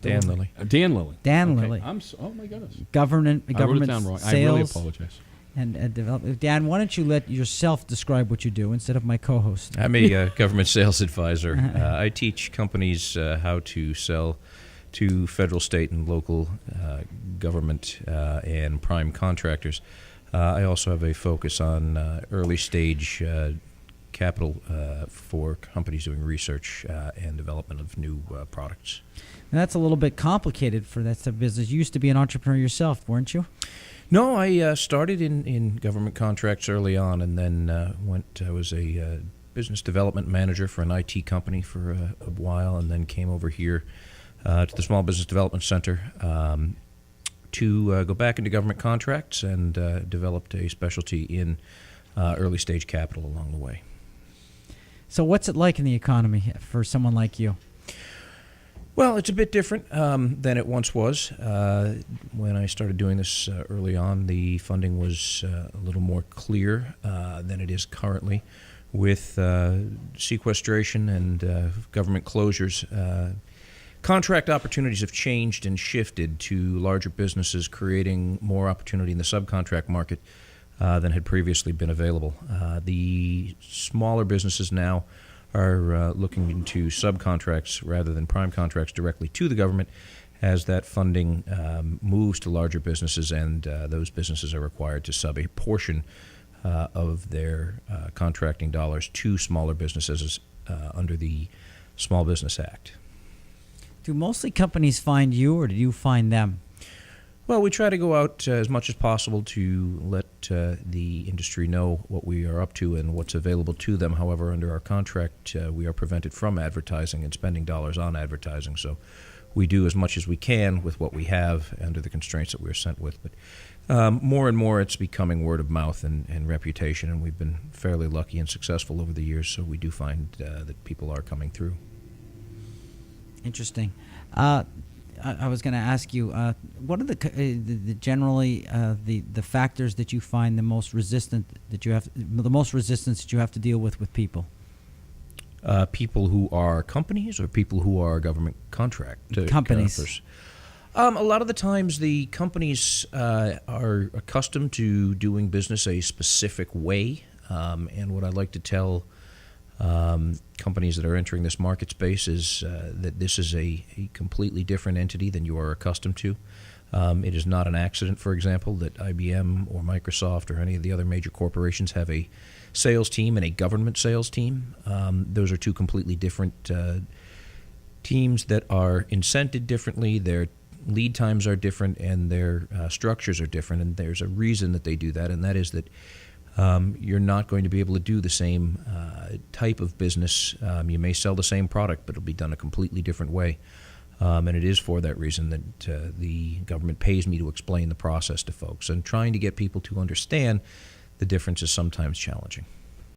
Dan Lilly. Dan Lilly. Dan Okay. Lilly. Oh my goodness. Government I wrote it down wrong. sales. I really apologize. And develop. Dan, why don't you let yourself describe what you do instead of my co-host? I'm a government sales advisor. I teach companies how to sell to federal, state, and local government and prime contractors. I also have a focus on early stage capital for companies doing research and development of new products. Now, that's a little bit complicated for that type of business. You used to be an entrepreneur yourself, weren't you? No, I started in government contracts early on, and then I was a business development manager for an IT company for a while, and then came over here to the Small Business Development Center to go back into government contracts, and developed a specialty in early stage capital along the way. So what's it like in the economy for someone like you? Well, it's a bit different than it once was. When I started doing this early on, the funding was a little more clear than it is currently. With sequestration and government closures, contract opportunities have changed and shifted to larger businesses, creating more opportunity in the subcontract market than had previously been available. The smaller businesses now are looking into subcontracts rather than prime contracts directly to the government, as that funding moves to larger businesses, and those businesses are required to sub a portion of their contracting dollars to smaller businesses under the Small Business Act. Do mostly companies find you, or do you find them? Well, we try to go out as much as possible to let the industry know what we are up to and what's available to them. However, under our contract, we are prevented from advertising and spending dollars on advertising. So we do as much as we can with what we have under the constraints that we're sent with. But more and more it's becoming word of mouth and reputation, and we've been fairly lucky and successful over the years. So we do find that people are coming through. Interesting. I was going to ask you, what are the generally the factors that you find the most resistant that you have the most resistance that you have to deal with people? People who are companies, or people who are government contract companies. A lot of the times, the companies are accustomed to doing business a specific way, and what I'd like to tell companies that are entering this market space is that this is a completely different entity than you are accustomed to. It is not an accident, for example, that IBM or Microsoft or any of the other major corporations have a sales team and a government sales team. Those are two completely different teams that are incented differently. Their lead times are different, and their structures are different, and there's a reason that they do that, and that is that you're not going to be able to do the same type of business. You may sell the same product, but it'll be done a completely different way. And it is for that reason that the government pays me to explain the process to folks. And trying to get people to understand the difference is sometimes challenging.